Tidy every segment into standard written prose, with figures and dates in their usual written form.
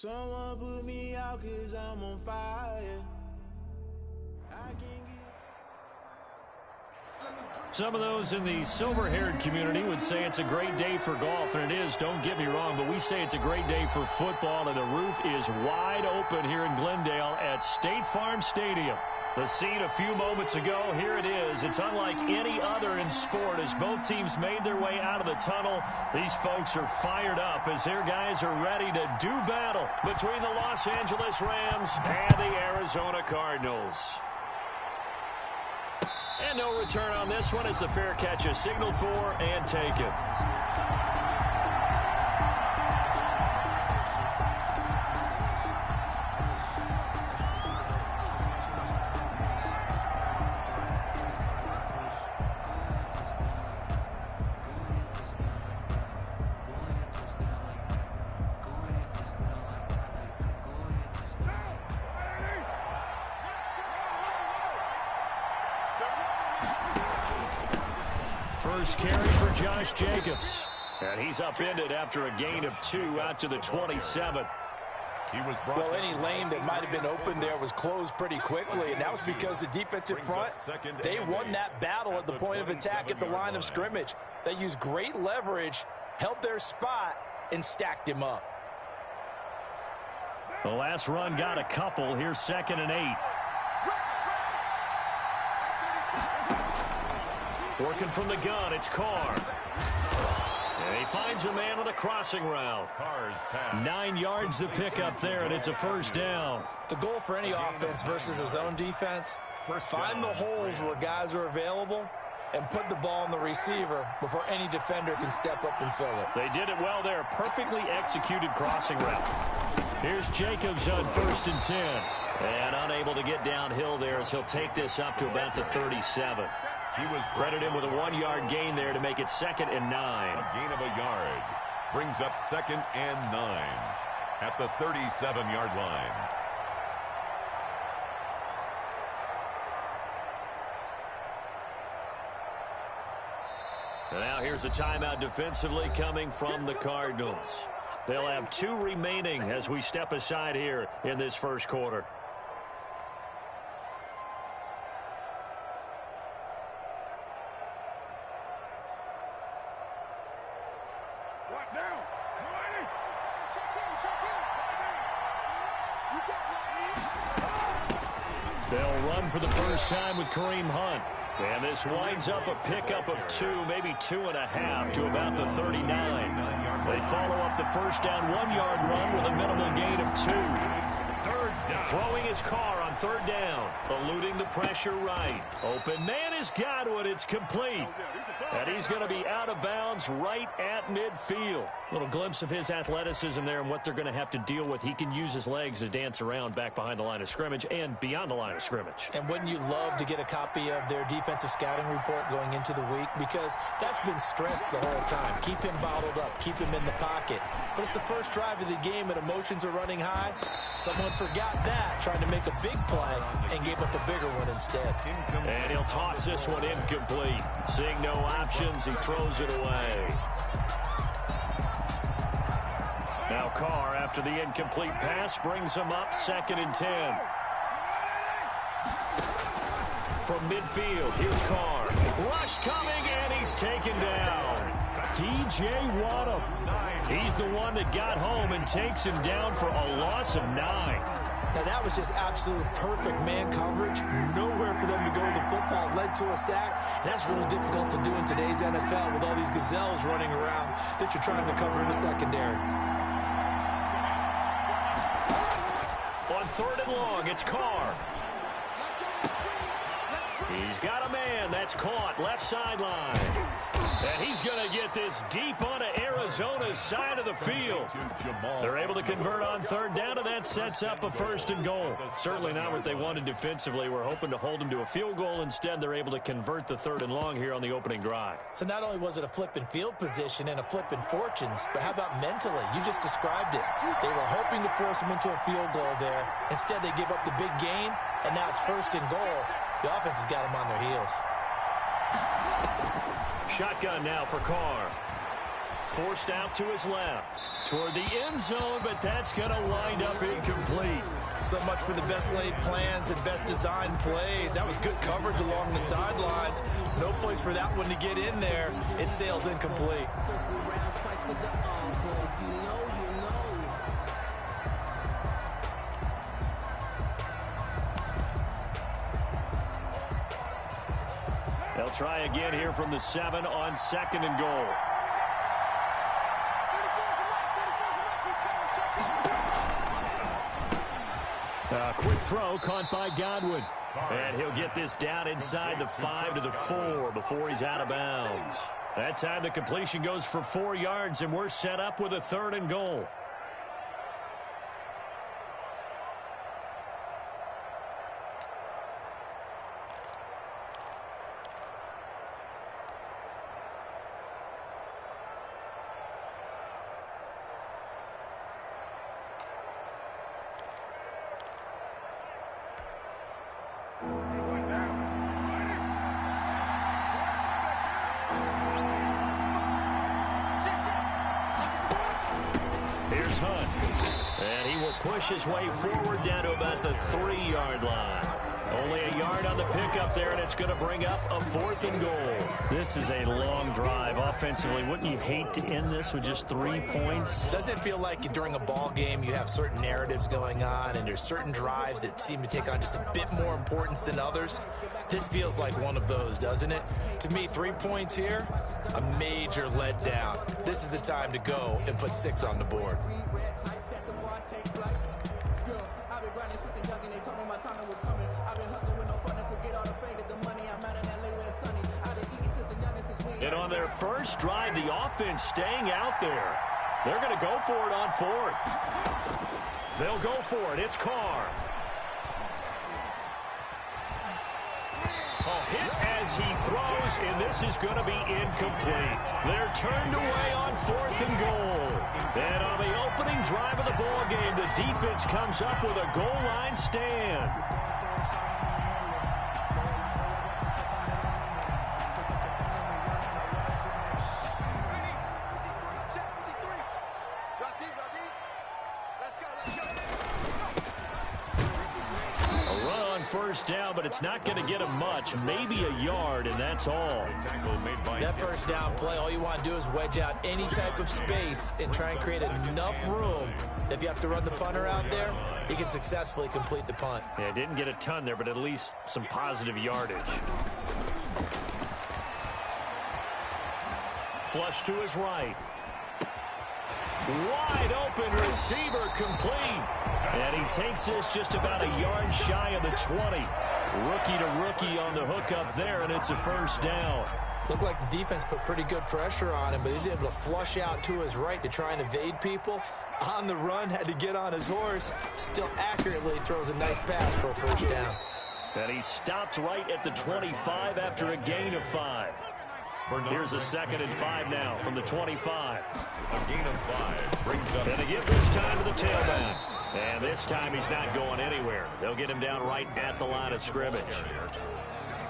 Someone put me out 'cause I'm on fire. I can't get... Some of those in the silver-haired community would say it's a great day for golf, and it is, don't get me wrong, but we say it's a great day for football, and the roof is wide open here in Glendale at State Farm Stadium. The scene a few moments ago, here it is. It's unlike any other in sport as both teams made their way out of the tunnel. These folks are fired up as their guys are ready to do battle between the Los Angeles Rams and the Arizona Cardinals. And no return on this one as the fair catch is signaled for and taken. First carry for Josh Jacobs. And he's upended after a gain of 2 out to the 27. Well, any lane that might have been open there was closed pretty quickly, and that was because the defensive front, they won that battle at the point of attack at the line of scrimmage. They used great leverage, held their spot, and stacked him up. The last run got a couple. Here's 2nd and 8. Working from the gun, it's Carr. And he finds a man on a crossing route. 9 yards to pick up there, and it's a first down. The goal for any offense versus a zone defense, find the holes where guys are available and put the ball on the receiver before any defender can step up and fill it. They did it well there. Perfectly executed crossing route. Here's Jacobs on 1st and 10. And unable to get downhill there as he'll take this up to about the 37. He was credited with a 1-yard gain there to make it 2nd and 9. A gain of a yard. Brings up 2nd and 9 at the 37-yard line. And now here's a timeout defensively coming from the Cardinals. They'll have 2 remaining as we step aside here in this first quarter. They'll run for the first time with Kareem Hunt. And this winds up a pickup of 2, maybe 2.5 to about the 39. They follow up the first down 1-yard run with a minimal gain of 2. Third down. Throwing his car on 3rd down. Eluding the pressure right. Open man has got it. It's complete. And he's going to be out of bounds right at midfield. Little glimpse of his athleticism there and what they're going to have to deal with. He can use his legs to dance around back behind the line of scrimmage and beyond the line of scrimmage. And wouldn't you love to get a copy of their defensive scouting report going into the week? Because that's been stressed the whole time. Keep him bottled up. Keep him in the pocket. But it's the first drive of the game and emotions are running high. Someone forgot that, trying to make a big play and gave up a bigger one instead. And he'll toss this one incomplete. Seeing no options, he throws it away. Now Carr, after the incomplete pass, brings him up 2nd and 10. From midfield, here's Carr. Rush coming, and he's taken down. DJ Waddle. He's the one that got home and takes him down for a loss of 9. Now, that was just absolute perfect man coverage. Nowhere for them to go with the football. Led to a sack. And that's really difficult to do in today's NFL with all these gazelles running around that you're trying to cover in the secondary. On 3rd and long, it's Carr. He's got a man. That's caught. Left sideline. And he's going to get this deep onto Arizona's side of the field. They're able to convert on 3rd down, and that sets up a 1st and goal. Certainly not what they wanted defensively. We're hoping to hold them to a field goal. Instead, they're able to convert the 3rd and long here on the opening drive. So not only was it a flipping field position and a flipping fortunes, but how about mentally? You just described it. They were hoping to force them into a field goal there. Instead, they give up the big gain, and now it's 1st and goal. The offense has got them on their heels. Shotgun now for Carr. Forced out to his left. Toward the end zone, but that's going to wind up incomplete. So much for the best laid plans and best designed plays. That was good coverage along the sidelines. No place for that one to get in there. It sails incomplete. They'll try again here from the 7 on 2nd and goal. Quick throw caught by Godwin. And he'll get this down inside the 5 to the 4 before he's out of bounds. That time the completion goes for 4 yards, and we're set up with a 3rd and goal. Here's Hunt, and he will push his way forward down to about the 3-yard line. Only a yard on the pickup there, and it's going to bring up a 4th and goal. This is a long drive offensively. Wouldn't you hate to end this with just 3 points? Doesn't it feel like during a ball game you have certain narratives going on and there's certain drives that seem to take on just a bit more importance than others? This feels like one of those, doesn't it? To me, 3 points here, a major letdown. This is the time to go and put 6 on the board. And on their first drive, the offense staying out there. They're going to go for it on 4th. They'll go for it. It's Carr. Hit as he throws, and this is going to be incomplete. They're turned away on 4th and goal. And on the opening drive of the ball game, the defense comes up with a goal line stand. First down, but it's not going to get him much. Maybe a yard, and that's all. That first down play, all you want to do is wedge out any type of space and try and create enough room. If you have to run the punter out there, he can successfully complete the punt. Yeah, didn't get a ton there, but at least some positive yardage. Flush to his right. Wide open receiver complete. And he takes this just about a yard shy of the 20. Rookie to rookie on the hook up there, and it's a first down. Looked like the defense put pretty good pressure on him, but he's able to flush out to his right to try and evade people. On the run, had to get on his horse. Still accurately throws a nice pass for a first down. And he stopped right at the 25 after a gain of 5. Here's a 2nd and 5 now from the 25. A gain of 5 brings up. And they give this time to the tailback. And this time he's not going anywhere. They'll get him down right at the line of scrimmage.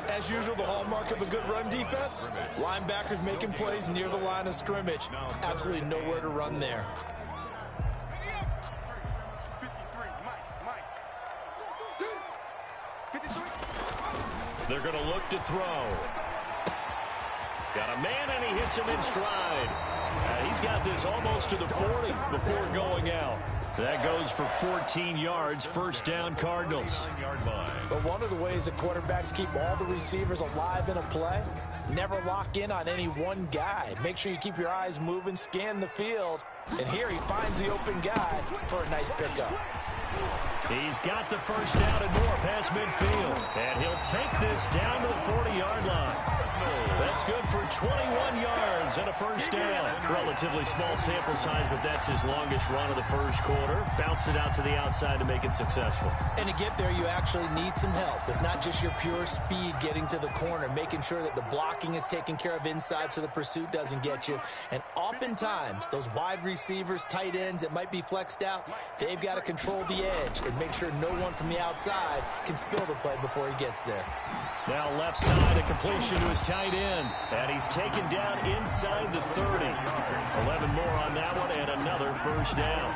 As usual, the hallmark of a good run defense, linebackers making plays near the line of scrimmage. Absolutely nowhere to run there. They're going to look to throw. Got a man, and he hits him in stride. He's got this almost to the 40 before going out. That goes for 14 yards, first down Cardinals. But one of the ways that quarterbacks keep all the receivers alive in a play, never lock in on any one guy. Make sure you keep your eyes moving, scan the field. And here he finds the open guy for a nice pickup. He's got the first down and more past midfield. And he'll take this down to the 40-yard line. That's good for 21 yards and a first down. Relatively small sample size, but that's his longest run of the first quarter. Bounced it out to the outside to make it successful. And to get there, you actually need some help. It's not just your pure speed getting to the corner, making sure that the blocking is taken care of inside so the pursuit doesn't get you. And oftentimes, those wide receivers, tight ends that might be flexed out, they've got to control the edge and make sure no one from the outside can spill the play before he gets there. Now left side, a completion to his tight end. And he's taken down inside the 30. 11 first down.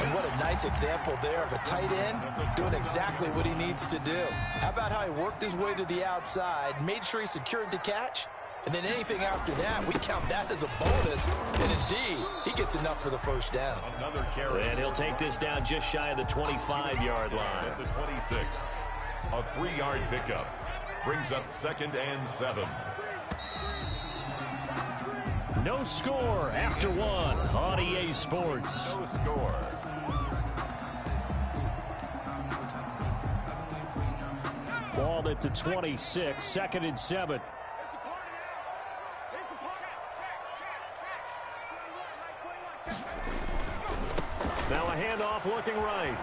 And what a nice example there of a tight end doing exactly what he needs to do. How about how he worked his way to the outside, made sure he secured the catch, and then anything after that, we count that as a bonus. And indeed, he gets enough for the first down. Another carry. And he'll take this down just shy of the 25-yard line. At the 26. A 3-yard pickup. Brings up 2nd and 7. No score after one on EA Sports. No score. Ball at the 26, 2nd and 7. Now a handoff looking right.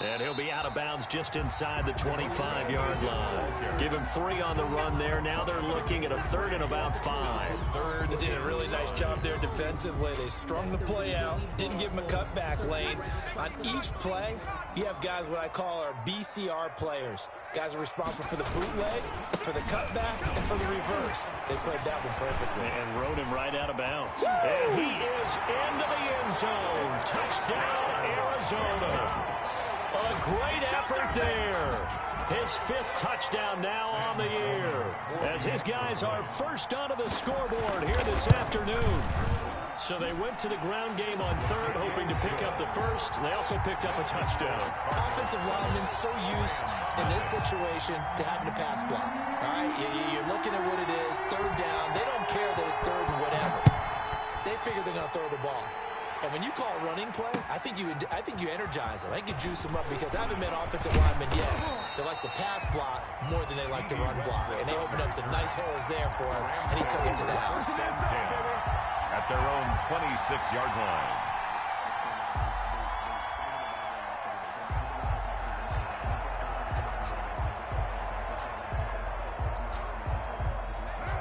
And he'll be out of bounds just inside the 25-yard line. Give him 3 on the run there. Now they're looking at a 3rd and about 5. They did a really nice job there defensively. They strung the play out, didn't give him a cutback lane. On each play, you have guys what I call our BCR players. Guys are responsible for the bootleg, for the cutback, and for the reverse. They played that one perfectly. And rode him right out of bounds. And he is into the end zone. Touchdown, Arizona. A great effort there. His 5th touchdown now on the year. As his guys are first onto the scoreboard here this afternoon. So they went to the ground game on 3rd, hoping to pick up the 1st. And they also picked up a touchdown. Offensive linemen so used in this situation to having to pass block. All right, you're looking at what it is, 3rd down. They don't care that it's 3rd and whatever. They figure they're going to throw the ball. And when you call running play, I think you energize them. I think you juice them up because I haven't met offensive linemen yet that likes to pass block more than they like to run block. And they opened up some nice holes there for him, and he took it to the house. 10 at their own 26-yard line.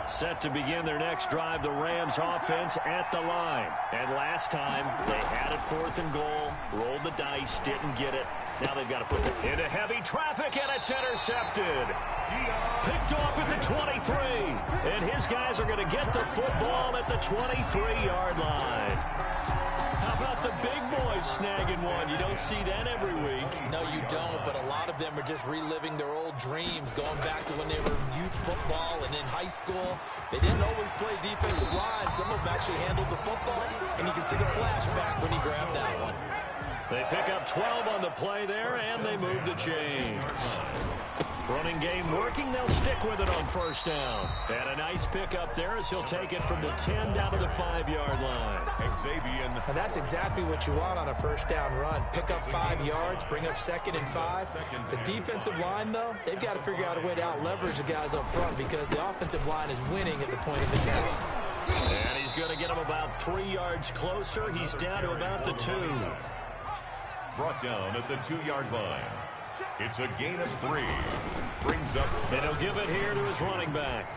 Set to begin their next drive, the Rams offense at the line. And last time, they had it 4th and goal, rolled the dice, didn't get it. Now they've got to put it into heavy traffic, and it's intercepted. Picked off at the 23. And his guys are going to get the football at the 23-yard line. How about the big boys snagging one? You don't see that every week. No, you don't, but a lot of them are just reliving their old dreams, going back to when they were in youth football and in high school. They didn't always play defensive line. Some of them actually handled the football, and you can see the flashback when he grabbed that one. They pick up 12 on the play there, and they move the chains. Running game working. They'll stick with it on 1st down. And a nice pickup there as he'll take it from the 10 down to the 5-yard line. Xavier. And that's exactly what you want on a 1st down run. Pick up 5 yards, bring up 2nd and 5. The defensive line, though, they've got to figure out a way to out-leverage the guys up front because the offensive line is winning at the point of attack. And he's going to get him about 3 yards closer. He's down to about the 2. Brought down at the 2-yard line. It's a gain of 3. Brings up. And he'll give it here to his running back.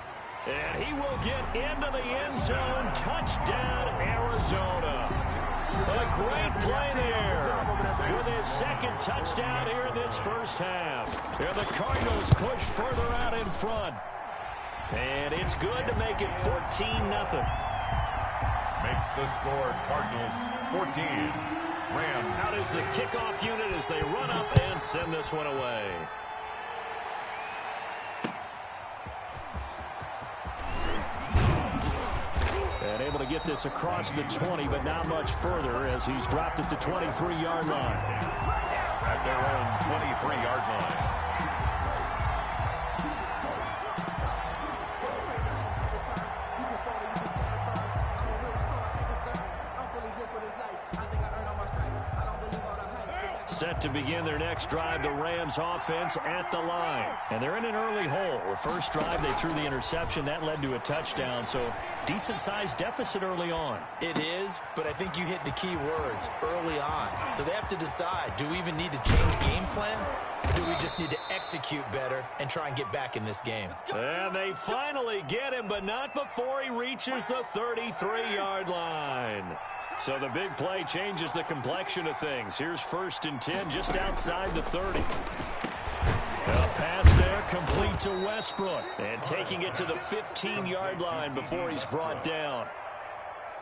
And he will get into the end zone. Touchdown, Arizona. A great play there. With his 2nd touchdown here in this 1st half. And the Cardinals push further out in front. And it's good to make it 14-0. Makes the score Cardinals 14. Rams. Out is the kickoff unit as they run up and send this one away. And able to get this across the 20, but not much further as he's dropped at the 23-yard line. At their own 23-yard line. Set to begin their next drive, the Rams offense at the line. And they're in an early hole. The first drive, they threw the interception. That led to a touchdown, so decent-sized deficit early on. It is, but I think you hit the key words, early on. So they have to decide, do we even need to change game plan? Or do we just need to execute better and try and get back in this game? And they finally get him, but not before he reaches the 33-yard line. So the big play changes the complexion of things. Here's 1st and 10 just outside the 30. A pass there complete to Westbrook. And taking it to the 15-yard line before he's brought down.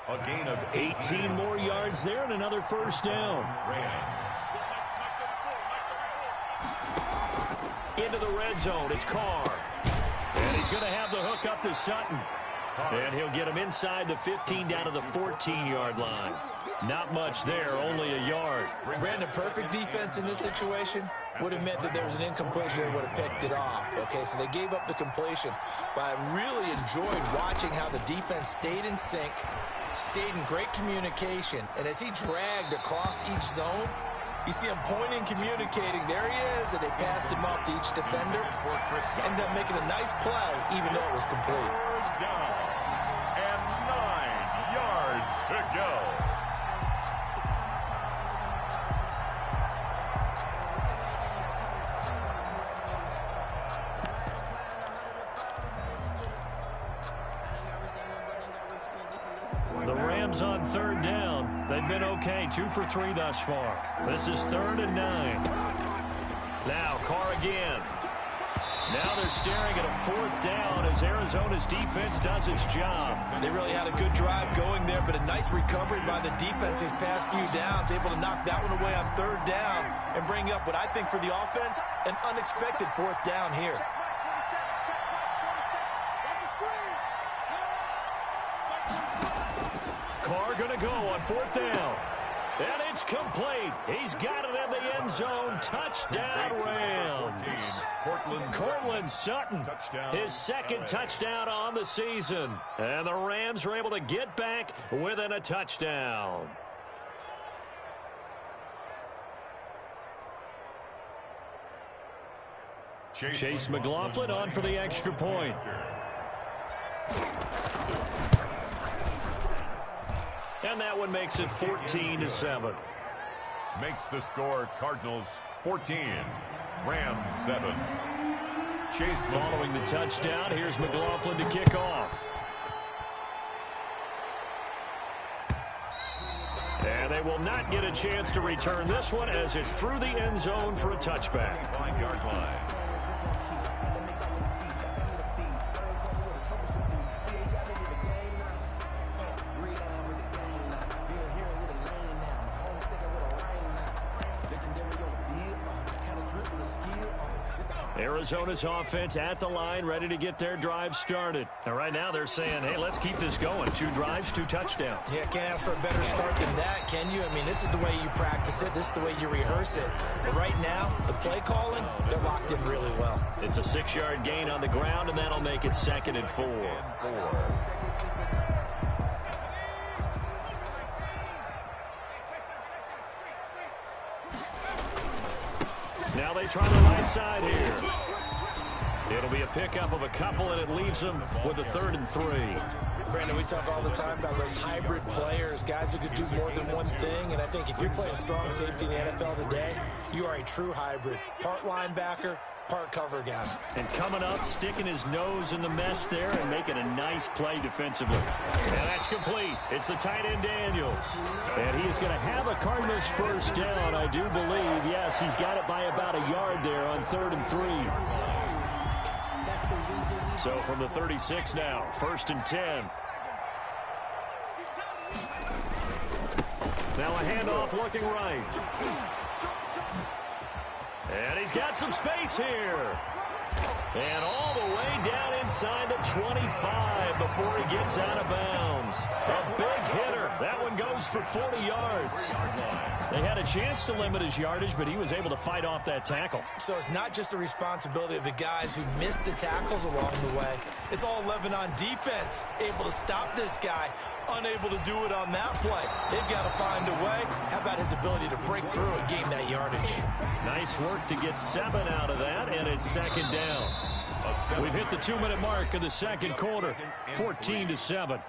A gain of 18 more yards there and another first down. Rams. Into the red zone. It's Carr. And he's going to have the hook up to Sutton. And he'll get him inside the 15 down to the 14-yard line. Not much there, only a yard. Brandon, perfect defense in this situation would have meant that there was an incompletion that would have picked it off. Okay, so they gave up the completion. But I really enjoyed watching how the defense stayed in sync, stayed in great communication. And as he dragged across each zone, you see him pointing, communicating. There he is, and they passed him off to each defender. Ended up making a nice play, even though it was complete. Down. And 9 yards to go. The Rams on third down. They've been okay, 2 for 3 thus far. This is 3rd and 9. Now Carr again. Now they're staring at a 4th down as Arizona's defense does its job. They really had a good drive going there, but a nice recovery by the defense these past few downs, able to knock that one away on 3rd down and bring up what I think for the offense, an unexpected 4th down here. Carr going to go on 4th down. And it's complete. He's got it in the end zone. Touchdown, Rams. Cortland Sutton, his 2nd touchdown on the season. And the Rams are able to get back within a touchdown. Chase McLaughlin on for the extra point. And that one makes it 14-7. Makes the score Cardinals 14, Rams 7. Chase following the touchdown. Here's McLaughlin to kick off. And they will not get a chance to return this one as it's through the end zone for a touchback. 5-yard line. Arizona's offense at the line, ready to get their drive started. And right now they're saying, hey, let's keep this going. 2 drives, 2 touchdowns. Yeah, can't ask for a better start than that, can you? I mean, this is the way you practice it. This is the way you rehearse it. But right now, the play calling, they're locked in really well. It's a 6-yard gain on the ground, and that'll make it 2nd and 4. Now they try the right side here. It'll be a pickup of a couple, and it leaves them with a 3rd and 3. Brandon, we talk all the time about those hybrid players, guys who could do more than one thing. And I think if you're playing strong safety in the NFL today, you are a true hybrid. Part linebacker, part cover guy. And coming up, sticking his nose in the mess there and making a nice play defensively. And that's complete. It's the tight end Daniels. And he is going to have a Cardinals first down, I do believe. Yes, he's got it by about a yard there on 3rd and 3. So from the 36 now, 1st and 10. Now a handoff looking right. And he's got some space here. And all the way down inside the 25 before he gets out of bounds. A big hitter. That one goes for 40 yards. They had a chance to limit his yardage, but he was able to fight off that tackle. So it's not just the responsibility of the guys who missed the tackles along the way. It's all 11 on defense, able to stop this guy, unable to do it on that play. They've got to find a way. How about his ability to break through and gain that yardage? Nice work to get 7 out of that, and it's 2nd down. We've hit the 2-minute mark of the 2nd quarter, 14-7.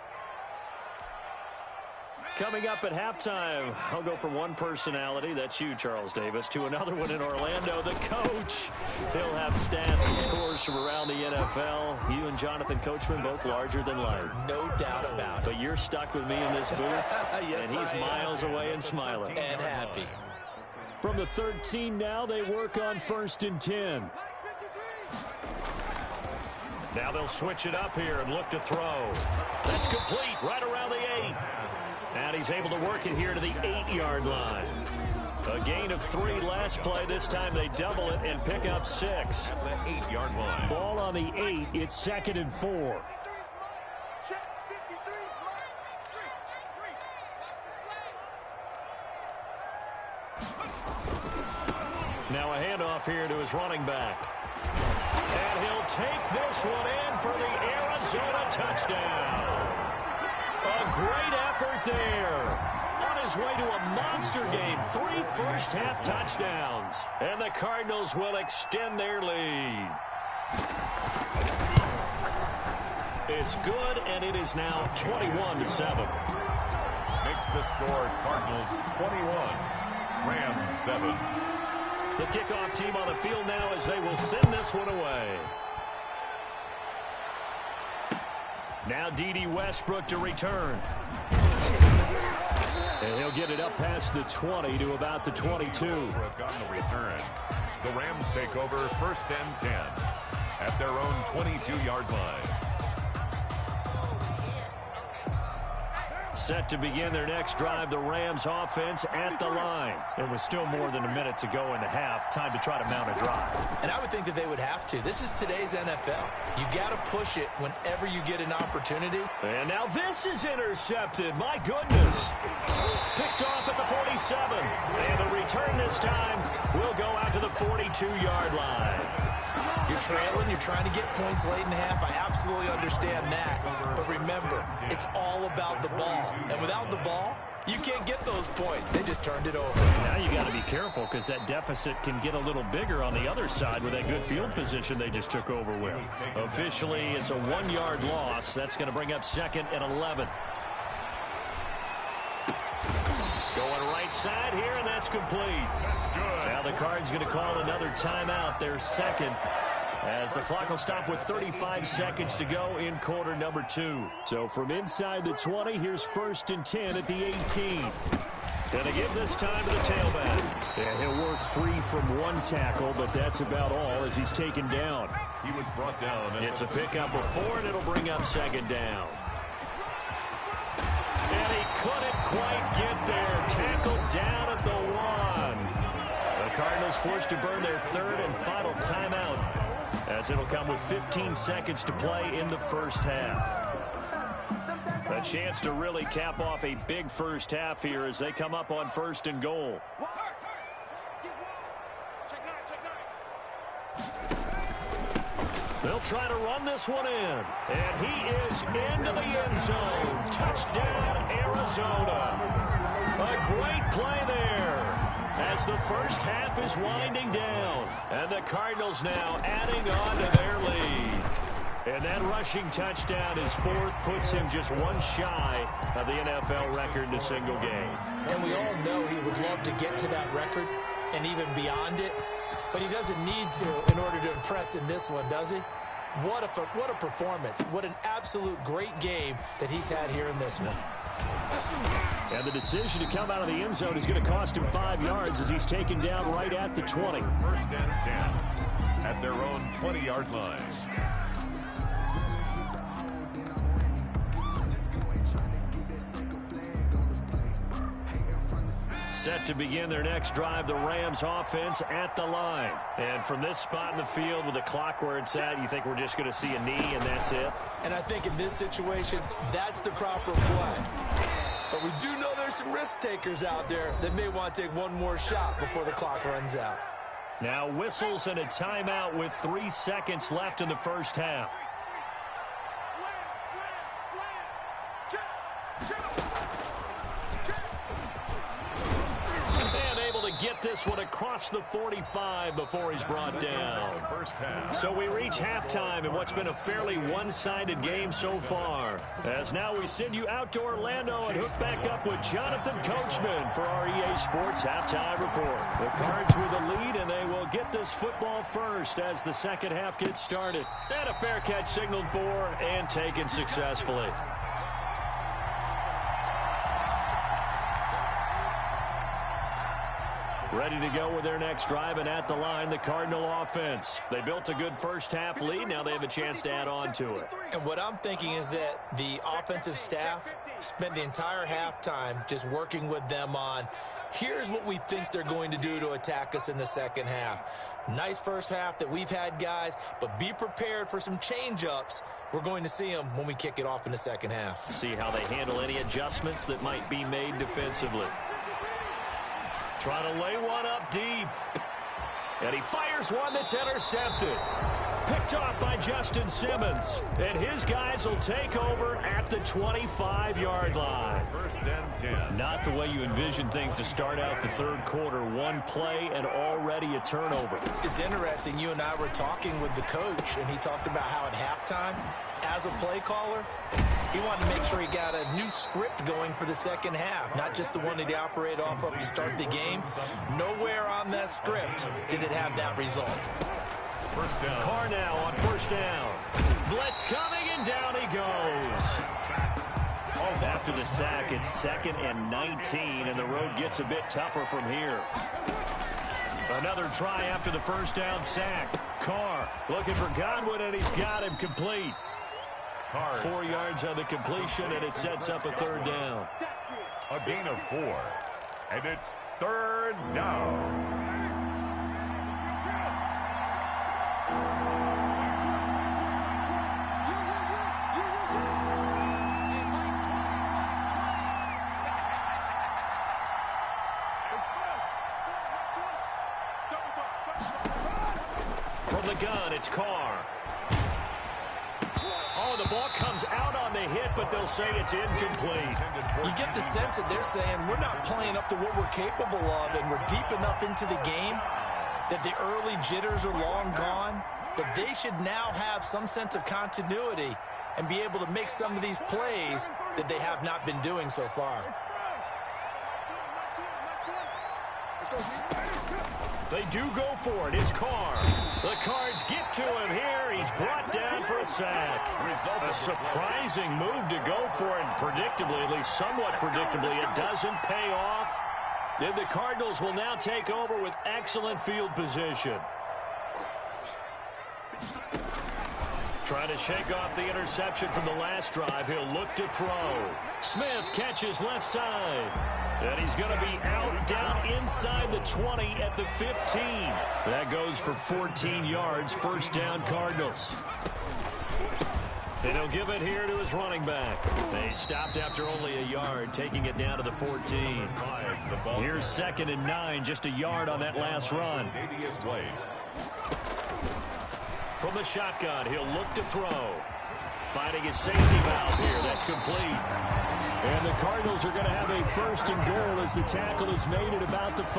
Coming up at halftime, I'll go from one personality, that's you, Charles Davis, to another one in Orlando, the coach. He'll have stats and scores from around the NFL. You and Jonathan Coachman both larger than life. No doubt about it. But you're stuck with me in this booth, yes, and he's miles away and smiling. And happy. From the 13 now, they work on 1st and 10. Now they'll switch it up here and look to throw. That's complete right around the 8. And he's able to work it here to the 8-yard line. A gain of 3 last play. This time they double it and pick up 6. At the 8-yard line. Ball on the 8. It's 2nd and 4. Now a handoff here to his running back. And he'll take this one in for the Arizona touchdown. A great effort there. On his way to a monster game. 3 first-half touchdowns. And the Cardinals will extend their lead. It's good, and it is now 21-7. Makes the score Cardinals 21, Rams 7. The kickoff team on the field now as they will send this one away. Now D.D. Westbrook to return. And he'll get it up past the 20 to about the 22. On the return. The Rams take over 1st and 10 at their own 22-yard line. Set to begin their next drive, the Rams offense at the line. And with still more than a minute to go in the half, time to try to mount a drive. And I would think that they would have to. This is today's NFL. You got to push it whenever you get an opportunity. And now this is intercepted. My goodness. Picked off at the 47. And the return this time will go out to the 42-yard line. You're trailing, you're trying to get points late in the half. I absolutely understand that. But remember, it's all about the ball. And without the ball, you can't get those points. They just turned it over. Now you got to be careful because that deficit can get a little bigger on the other side with that good field position they just took over with. Officially, it's a 1-yard loss. That's going to bring up 2nd and 11. Going right side here, and that's complete. Now the Cards going to call another timeout, their 2nd, as the clock will stop with 35 seconds to go in quarter number 2. So from inside the 20, here's 1st and 10 at the 18. Gonna give this time to the tailback. And he'll work free from 1 tackle, but that's about all as he's taken down. He was brought down. It's a pickup of 4, and it'll bring up 2nd down. And he couldn't quite get there. Tackled down at the 1. The Cardinals forced to burn their 3rd and final timeout, as it'll come with 15 seconds to play in the first half. A chance to really cap off a big first half here as they come up on 1st and goal. They'll try to run this one in. And he is into the end zone. Touchdown, Arizona. A great play there as the first half is winding down. And the Cardinals now adding on to their lead. And that rushing touchdown, his 4th, puts him just 1 shy of the NFL record in a single game. And we all know he would love to get to that record and even beyond it. But he doesn't need to in order to impress in this one, does he? What a performance. What an absolute great game that he's had here in this one. And the decision to come out of the end zone is going to cost him 5 yards as he's taken down right at the 20. 1st and 10 at their own 20-yard line. Set to begin their next drive, the Rams offense at the line. And from this spot in the field with the clock where it's at, you think we're just going to see a knee and that's it? And I think in this situation, that's the proper play. But we do know there's some risk takers out there that may want to take one more shot before the clock runs out. Now whistles and a timeout with 3 seconds left in the first half. Get this one across the 45 before he's brought down. So we reach halftime in what's been a fairly one-sided game so far. As now we send you out to Orlando and hook back up with Jonathan Coachman for our EA Sports Halftime Report. The Cards with the lead, and they will get this football first as the second half gets started. And a fair catch signaled for and taken successfully. Ready to go with their next drive, and at the line, the Cardinal offense. They built a good first-half lead. Now they have a chance to add on to it. And what I'm thinking is that the offensive staff spent the entire halftime just working with them on, here's what we think they're going to do to attack us in the second half. Nice first half that we've had, guys, but be prepared for some change-ups. We're going to see them when we kick it off in the second half. See how they handle any adjustments that might be made defensively. Try to lay one up deep. And he fires one that's intercepted. Picked off by Justin Simmons. And his guys will take over at the 25-yard line. First and 10. Not the way you envision things to start out the third quarter. One play and already a turnover. It's interesting. You and I were talking with the coach, and he talked about how at halftime, as a play caller, he wanted to make sure he got a new script going for the second half, not just the one that he operated off of to start the game. Nowhere on that script did it have that result. First down. Carr now on first down. Blitz coming, and down he goes. After the sack, it's 2nd and 19, and the road gets a bit tougher from here. Another try after the first down sack. Carr looking for Godwin, and he's got him complete. 4 yards on the completion, and it sets up a third down. A gain of 4. And it's third down. From the gun, it's Carr. Oh, the ball comes out on the hit, but they'll say it's incomplete. You get the sense that they're saying we're not playing up to what we're capable of, and we're deep enough into the game that the early jitters are long gone, that they should now have some sense of continuity and be able to make some of these plays that they have not been doing so far. They do go for it. It's Carr. The Cards get to him here. He's brought down for a sack. A surprising move to go for it. Predictably, at least somewhat predictably, it doesn't pay off. Then the Cardinals will now take over with excellent field position. Trying to shake off the interception from the last drive. He'll look to throw. Smith catches left side. And he's going to be out down inside the 20 at the 15. That goes for 14 yards. First down, Cardinals. And he'll give it here to his running back. They stopped after only a yard, taking it down to the 14. Here's 2nd and 9, just a yard on that last run. From the shotgun, he'll look to throw. Finding his safety valve here. That's complete. And the Cardinals are going to have a 1st and goal as the tackle is made at about the 5.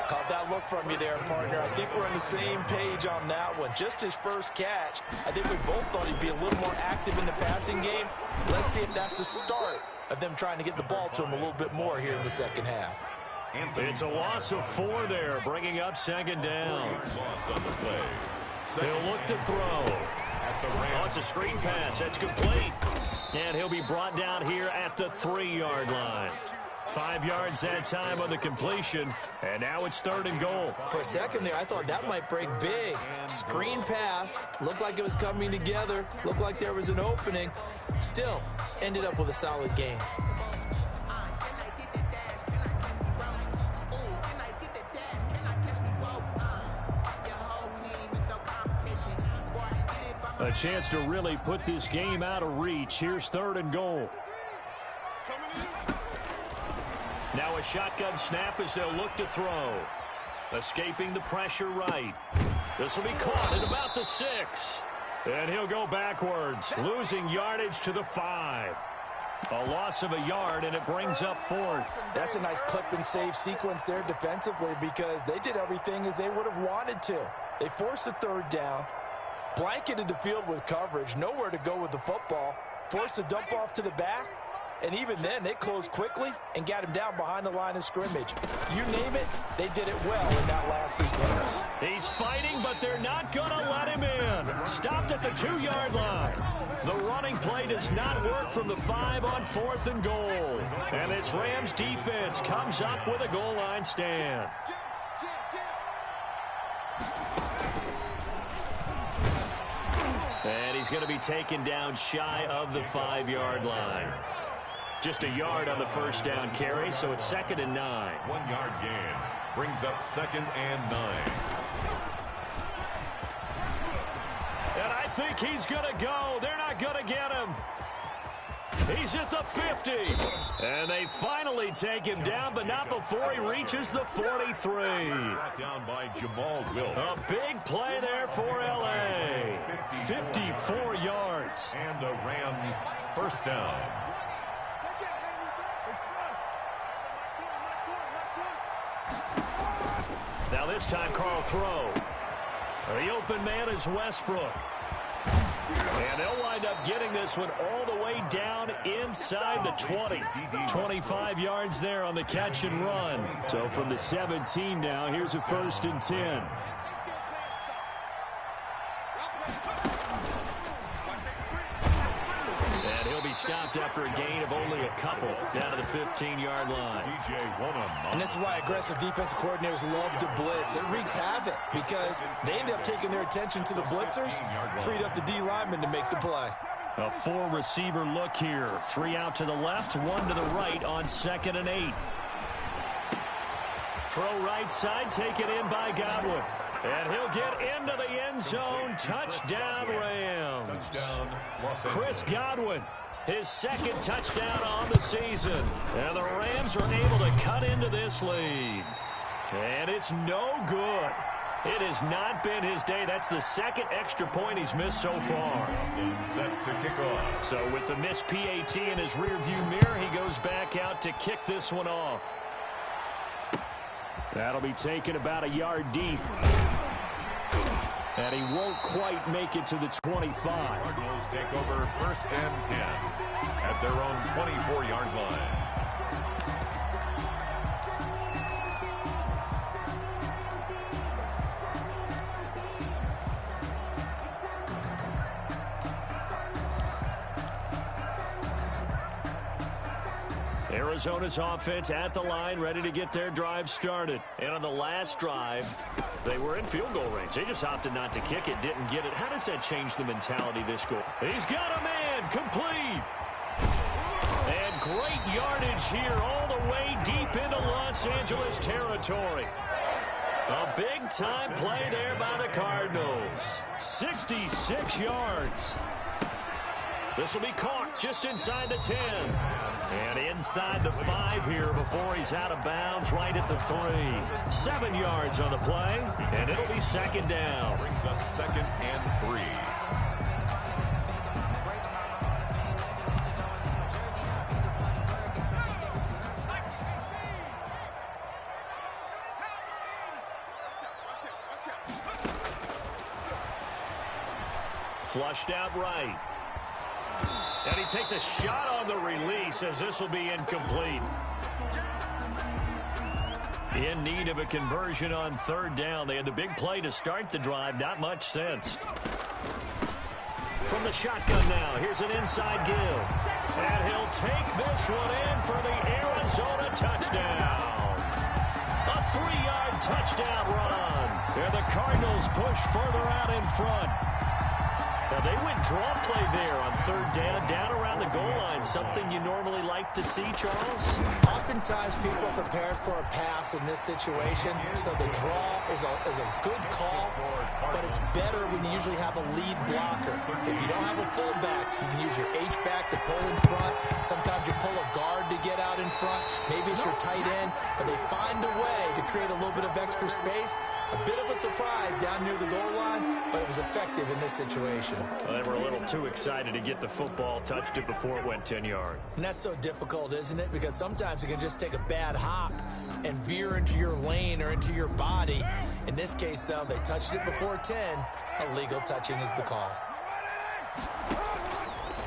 Caught that look from you there, partner. I think we're on the same page on that one. Just his first catch. I think we both thought he'd be a little more active in the passing game. Let's see if that's the start of them trying to get the ball to him a little bit more here in the second half. It's a loss of 4 there, bringing up 2nd down. He'll look to throw. Oh, it's a screen pass. That's complete. And he'll be brought down here at the 3-yard line. 5 yards that time on the completion, and now it's 3rd and goal. For a second there, I thought that might break big. Screen pass, looked like it was coming together, looked like there was an opening. Still, ended up with a solid game. A chance to really put this game out of reach. Here's 3rd and goal. Now a shotgun snap as they'll look to throw. Escaping the pressure right. This will be caught at about the 6. And he'll go backwards, losing yardage to the 5. A loss of a yard, and it brings up 4th. That's a nice clip and save sequence there defensively because they did everything as they would have wanted to. They forced a 3rd down, blanketed the field with coverage, nowhere to go with the football, forced a dump off to the back, And even then, they closed quickly and got him down behind the line of scrimmage. You name it, they did it well in that last sequence. He's fighting, but they're not going to let him in. Stopped at the 2-yard line. The running play does not work from the 5 on 4th and goal. And this Rams defense comes up with a goal line stand. And he's going to be taken down shy of the 5-yard line. Just a yard on the first down carry, so it's 2nd and 9. 1-yard gain brings up 2nd and 9. And I think he's going to go. They're not going to get him. He's at the 50. And they finally take him down, but not before he reaches the 43. Brought down by Jamal Wilkes. A big play there for L.A. 54 yards. And the Rams first down. Now this time, Carl throw. The open man is Westbrook. And they'll wind up getting this one all the way down inside the 20. 25 yards there on the catch and run. So from the 17 now, here's a 1st and 10. And he'll be stopped after a gain of only a couple down to the 15-yard line. And this is why aggressive defensive coordinators love to blitz. It wreaks havoc because they end up taking their attention to the blitzers, freed up the D lineman to make the play. A 4-receiver look here. 3 out to the left, 1 to the right on 2nd and 8. Throw right side, taken in by Godwin. And he'll get into the end zone. Touchdown, Rams. Touchdown, Chris Godwin, his 2nd touchdown on the season. And the Rams are able to cut into this lead. And it's no good. It has not been his day. That's the 2nd extra point he's missed so far. Set to kick off. So with the missed PAT in his rearview mirror, he goes back out to kick this one off. That'll be taken about a yard deep. And he won't quite make it to the 25. Cardinals take over 1st and 10 at their own 24-yard line. Arizona's offense at the line, ready to get their drive started. And on the last drive, they were in field goal range. They just opted not to kick it, didn't get it. How does that change the mentality this goal? He's got a man, complete. And great yardage here all the way deep into Los Angeles territory. A big-time play there by the Cardinals. 66 yards. This will be caught just inside the 10. And inside the 5 here before he's out of bounds right at the 3. 7 yards on the play, and it'll be 2nd down. Brings up 2nd and 3. Flushed out right. And he takes a shot on the release as this will be incomplete. In need of a conversion on 3rd down. They had the big play to start the drive. Not much sense. From the shotgun now, here's an inside give. And he'll take this one in for the Arizona touchdown. A 3-yard touchdown run. And the Cardinals push further out in front. Now, they went draw play there on 3rd down around the goal line. Something you normally like to see, Charles? Oftentimes, people are prepared for a pass in this situation, so the draw is a good call, but it's better when you usually have a lead blocker. If you don't have a fullback, you can use your H-back to pull in front. Sometimes you pull a guard to get out in front. Maybe it's your tight end, but they find a way to create a little bit of extra space. A bit of a surprise down near the goal line, but it was effective in this situation. Well, they were a little too excited to get the football, touched it before it went 10 yards. And that's so difficult, isn't it? Because sometimes you can just take a bad hop and veer into your lane or into your body. In this case, though, they touched it before 10. Illegal touching is the call.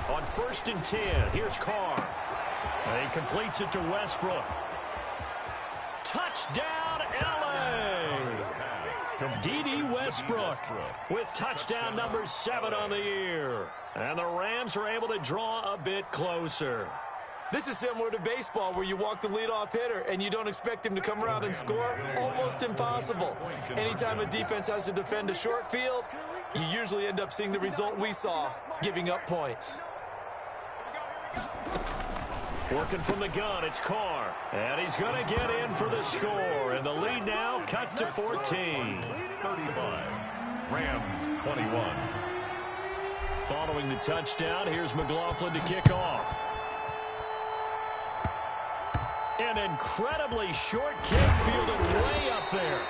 On 1st and 10, here's Carr. He completes it to Westbrook. Touchdown, L.A. D.D. Westbrook with touchdown number 7 on the year. And the Rams are able to draw a bit closer. This is similar to baseball where you walk the leadoff hitter and you don't expect him to come around and score. Almost impossible. Anytime a defense has to defend a short field, you usually end up seeing the result we saw, giving up points. Working from the gun, it's Carr. And he's going to get in for the score. And the lead now cut to 14. 35. Rams 21. Following the touchdown, here's McLaughlin to kick off. An incredibly short kick fielded way up there.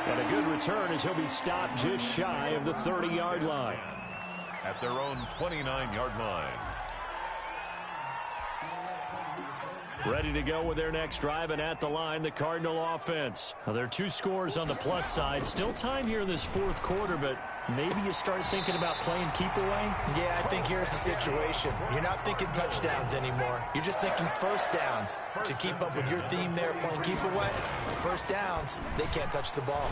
And a good return as he'll be stopped just shy of the 30-yard line. At their own 29-yard line. Ready to go with their next drive, and at the line, the Cardinal offense. Now, there are 2 scores on the plus side. Still time here in this fourth quarter, but maybe you start thinking about playing keep away? Yeah, I think here's the situation. You're not thinking touchdowns anymore. You're just thinking first downs. To keep up with your theme there, playing keep away, first downs, they can't touch the ball.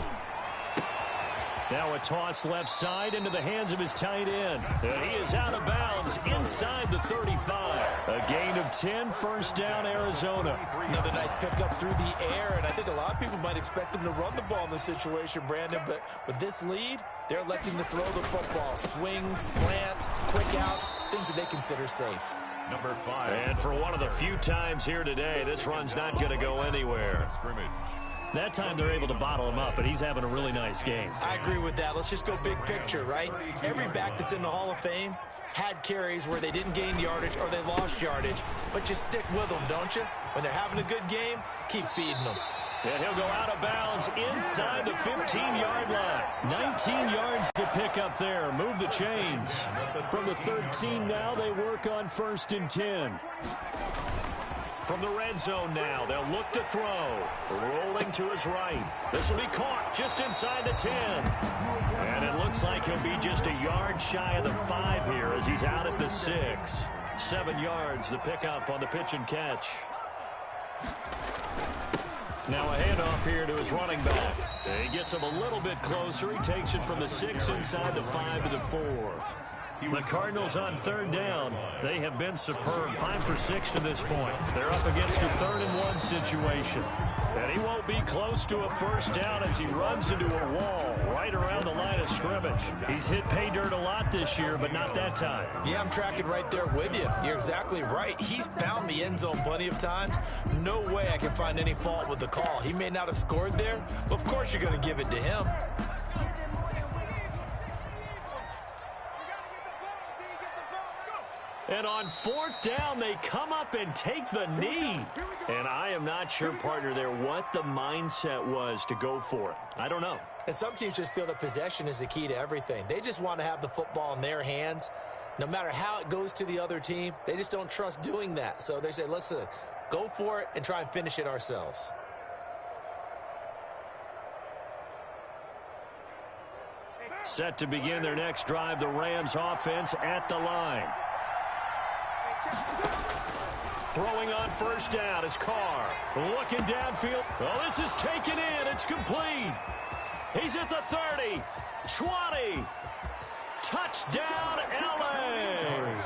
Now a toss left side into the hands of his tight end. And he is out of bounds inside the 35. A gain of 10, first down, Arizona. Another nice pickup through the air, and I think a lot of people might expect them to run the ball in this situation, Brandon, but with this lead, they're electing to throw the football. Swings, slants, quick outs, things that they consider safe. Number 5. And for one of the few times here today, this run's not going to go anywhere. Scrimmage. That time they're able to bottle him up, but he's having a really nice game. I agree with that. Let's just go big picture, right? Every back that's in the Hall of Fame had carries where they didn't gain yardage or they lost yardage, but you stick with them, don't you? When they're having a good game, keep feeding them. And he'll go out of bounds inside the 15-yard line. 19 yards to pick up there. Move the chains. From the 13 now, they work on 1st and 10. From the red zone now, they'll look to throw. Rolling to his right. This will be caught just inside the 10. And it looks like he'll be just a yard shy of the 5 here as he's out at the 6. 7 yards, the pickup on the pitch and catch. Now a handoff here to his running back. He gets him a little bit closer. He takes it from the 6 inside the 5 to the 4. The Cardinals on 3rd down. They have been superb. 5 for 6 to this point. They're up against a 3rd and 1 situation. And he won't be close to a first down as he runs into a wall right around the line of scrimmage. He's hit pay dirt a lot this year, but not that time. Yeah, I'm tracking right there with you. You're exactly right. He's found the end zone plenty of times. No way I can find any fault with the call. He may not have scored there, but of course you're going to give it to him. And on 4th down, they come up and take the knee. And I am not sure, partner, there what the mindset was to go for it. I don't know. And some teams just feel that possession is the key to everything. They just want to have the football in their hands. No matter how it goes to the other team, they just don't trust doing that. So they say, let's go for it and try and finish it ourselves. Set to begin their next drive, the Rams offense at the line. Throwing on 1st down is Carr. Looking downfield. Oh, this is taken in. It's complete. He's at the 30, 20. Touchdown, L.A.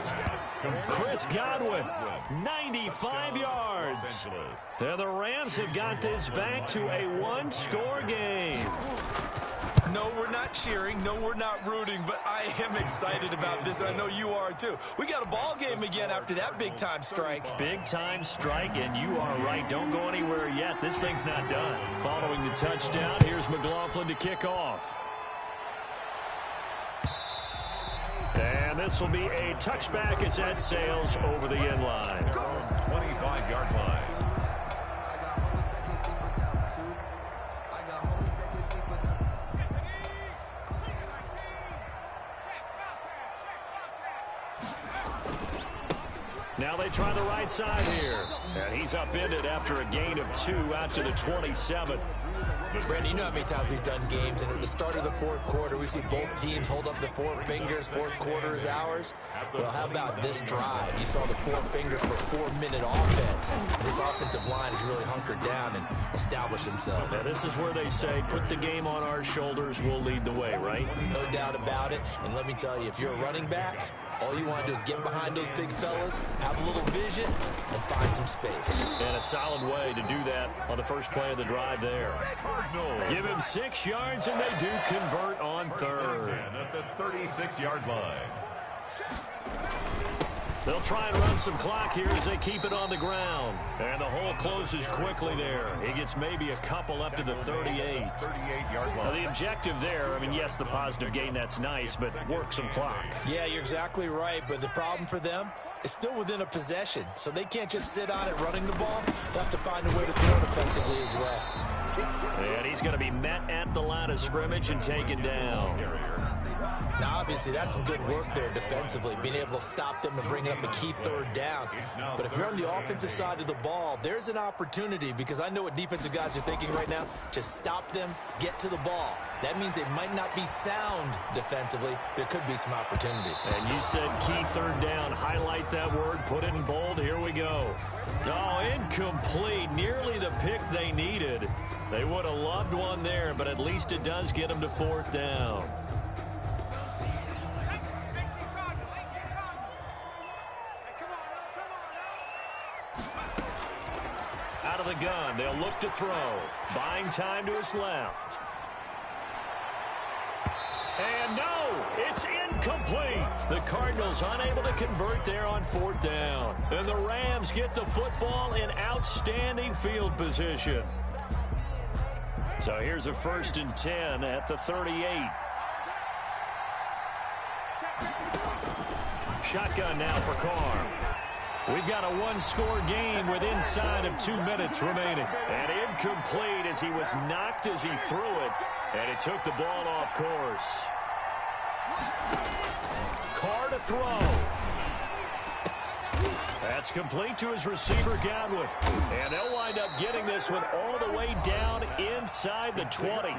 Chris Godwin, 95 yards. And the Rams have got this back to a 1-score game. No, we're not cheering. No, we're not rooting, but I am excited about this. I know you are, too. We got a ball game again after that big-time strike. Big-time strike, and you are right. Don't go anywhere yet. This thing's not done. Following the touchdown, here's McLaughlin to kick off. And this will be a touchback as that sails over the end line. 25-yard line. Now they try the right side here. And he's upended after a gain of 2 out to the 27. Brandon, you know how many times we've done games, and at the start of the fourth quarter, we see both teams hold up the 4 fingers, fourth quarter is ours. Well, how about this drive? You saw the 4 fingers for 4-minute offense. This offensive line has really hunkered down and established themselves. Yeah, this is where they say, put the game on our shoulders, we'll lead the way, right? No doubt about it. And let me tell you, if you're a running back, all you want to do is get behind those big fellas, have a little vision, and find some space. And a solid way to do that on the first play of the drive there. Give him 6 yards, and they do convert on third. At the 36-yard line. They'll try and run some clock here as they keep it on the ground. And the hole closes quickly there. He gets maybe a couple up to the 38. 38-yard line. Now, the objective there, I mean, yes, the positive gain, that's nice, but work some clock. Yeah, you're exactly right, but the problem for them is still within a possession, so they can't just sit on it running the ball. They'll have to find a way to throw it effectively as well. And he's going to be met at the line of scrimmage and taken down. Now, obviously, that's some good work there defensively, being able to stop them and bring up a key third down. But if you're on the offensive side of the ball, there's an opportunity, because I know what defensive guys are thinking right now. Just stop them, get to the ball. That means they might not be sound defensively. There could be some opportunities. And you said key third down. Highlight that word, put it in bold. Here we go. Oh, incomplete. Nearly the pick they needed. They would have loved one there, but at least it does get them to 4th down. Out of the gun, they'll look to throw. Buying time to his left. And no, it's incomplete. The Cardinals unable to convert there on 4th down. And the Rams get the football in outstanding field position. So here's a 1st and 10 at the 38. Shotgun now for Carr. We've got a 1-score game with inside of 2 minutes remaining. And incomplete as he was knocked as he threw it. And it took the ball off course. Carr to throw. That's complete to his receiver, Godwin. And they'll wind up getting this one all the way down inside the 20.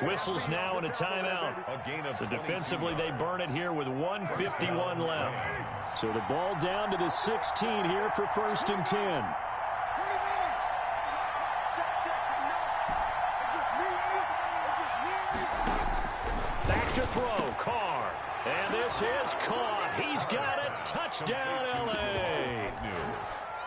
Whistles now in a timeout. So defensively, they burn it here with 1:51 left. So the ball down to the 16 here for 1st and 10. Back to throw, Carr. And this is caught. He's got it. Touchdown, L.A.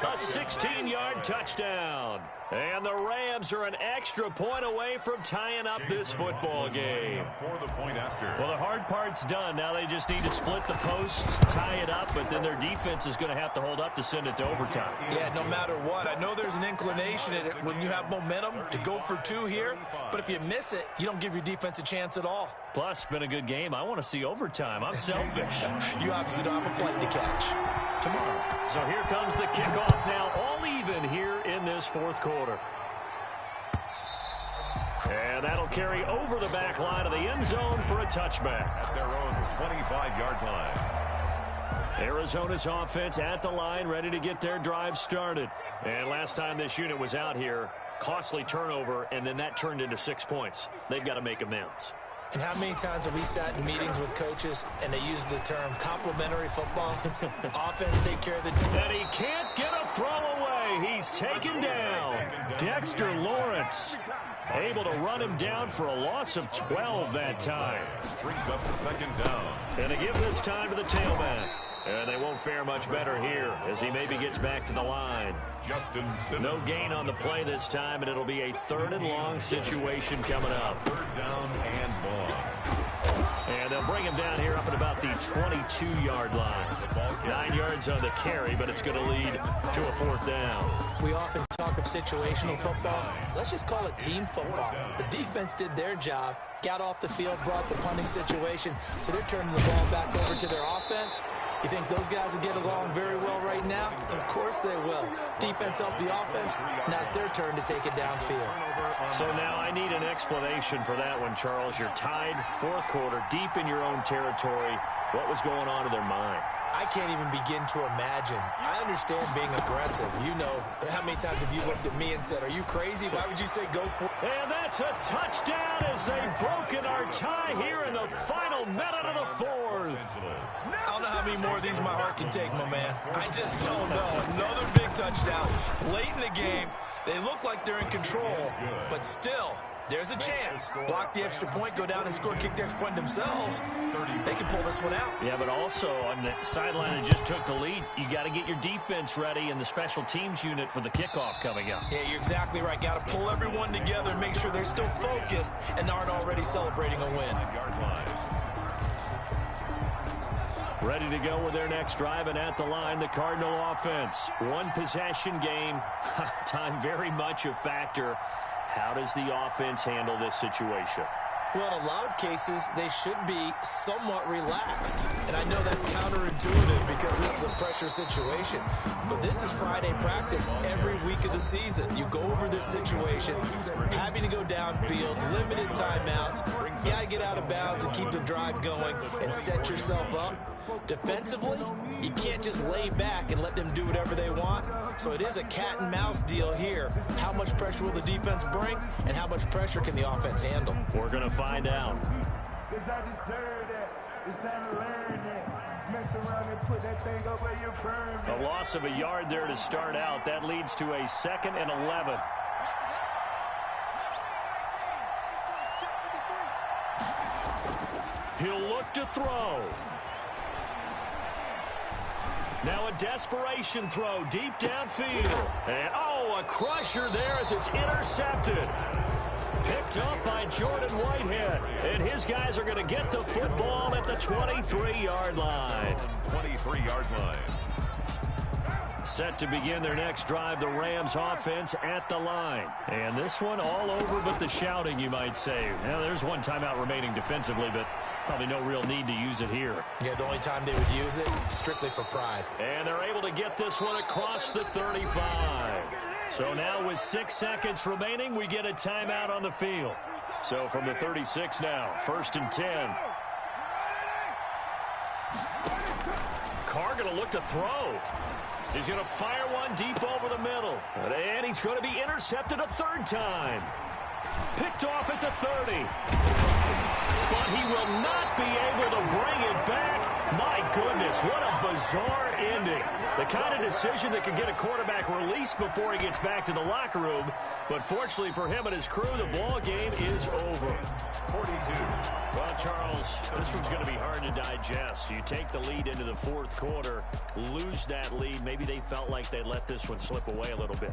A 16-yard touchdown. And the Rams are an extra point away from tying up this football game. For the point after. Well, the hard part's done. Now they just need to split the posts, tie it up, but then their defense is going to have to hold up to send it to overtime. Yeah, no matter what. I know there's an inclination in it when you have momentum to go for 2 here, but if you miss it, you don't give your defense a chance at all. Plus, it's been a good game. I want to see overtime. I'm selfish. You obviously don't have a flight to catch. Tomorrow. So here comes the kickoff now, all even here in this 4th quarter. And that'll carry over the back line of the end zone for a touchback. At their own 25-yard line. Arizona's offense at the line, ready to get their drive started. And last time this unit was out here, costly turnover, and then that turned into 6 points. They've got to make amends. And how many times have we sat in meetings with coaches and they use the term complementary football? Offense take care of the... And he can't get a throw away. He's taken down. Dexter Lawrence able to run him down for a loss of 12 that time. Brings up 2nd down. And they give this time to the tailback. And they won't fare much better here as he maybe gets back to the line. Justin Simmons. No gain on the play this time, and it'll be a 3rd and long situation coming up. 3rd down and long. And they'll bring him down here up at about the 22-yard line. 9 yards on the carry, but it's going to lead to a 4th down. We often talk of situational football. Let's just call it team football. The defense did their job, got off the field, brought the punting situation, so they're turning the ball back over to their offense. You think those guys will get along very well right now? Of course they will. Defense helped the offense. Now it's their turn to take it downfield. So now I need an explanation for that one, Charles. You're tied, 4th quarter, deep in your own territory. What was going on in their mind? I can't even begin to imagine. I understand being aggressive. You know, how many times have you looked at me and said, are you crazy? Why would you say go for it? And that's a touchdown as they've broken our tie here in the final minute of the fourth. I don't know how many more of these my heart can take, my man. I just don't know. Another big touchdown late in the game. They look like they're in control, but still, there's a chance. Block the extra point, go down and score, kick the extra point themselves. They can pull this one out. Yeah, but also on the sideline that just took the lead, you got to get your defense ready and the special teams unit for the kickoff coming up. Yeah, you're exactly right. Got to pull everyone together and make sure they're still focused and aren't already celebrating a win. Ready to go with their next drive, and at the line, the Cardinal offense. One possession game. Time very much a factor. How does the offense handle this situation? Well, in a lot of cases, they should be somewhat relaxed. And I know that's counterintuitive because this is a pressure situation. But this is Friday practice every week of the season. You go over this situation, having to go downfield, limited timeouts. You got to get out of bounds and keep the drive going and set yourself up. Defensively, you can't just lay back and let them do whatever they want. So it is a cat and mouse deal here. How much pressure will the defense bring, and how much pressure can the offense handle? We're going to find out. Cause I deserve that. It's time to learn that. Mess around and put that thing up where you curve. A loss of a yard there to start out. That leads to a 2nd and 11. He'll look to throw. Now a desperation throw deep downfield. And, a crusher there as it's intercepted. Picked up by Jordan Whitehead. And his guys are going to get the football at the 23-yard line. 23-yard line. Set to begin their next drive, the Rams offense at the line. And this one all over but the shouting, you might say. Now, there's one timeout remaining defensively, but probably no real need to use it here. Yeah, the only time they would use it, strictly for pride. And they're able to get this one across the 35. So now with 6 seconds remaining, we get a timeout on the field. So from the 36 now, 1st and 10. Carr going to look to throw. He's going to fire one deep over the middle. And he's going to be intercepted a 3rd time. Picked off at the 30. But he will not be able to bring it back. My goodness, what a bizarre ending. The kind of decision that can get a quarterback released before he gets back to the locker room. But fortunately for him and his crew, the ball game is over. 42. Well, Charles, this one's going to be hard to digest. You take the lead into the 4th quarter, lose that lead. Maybe they felt like they let this one slip away a little bit.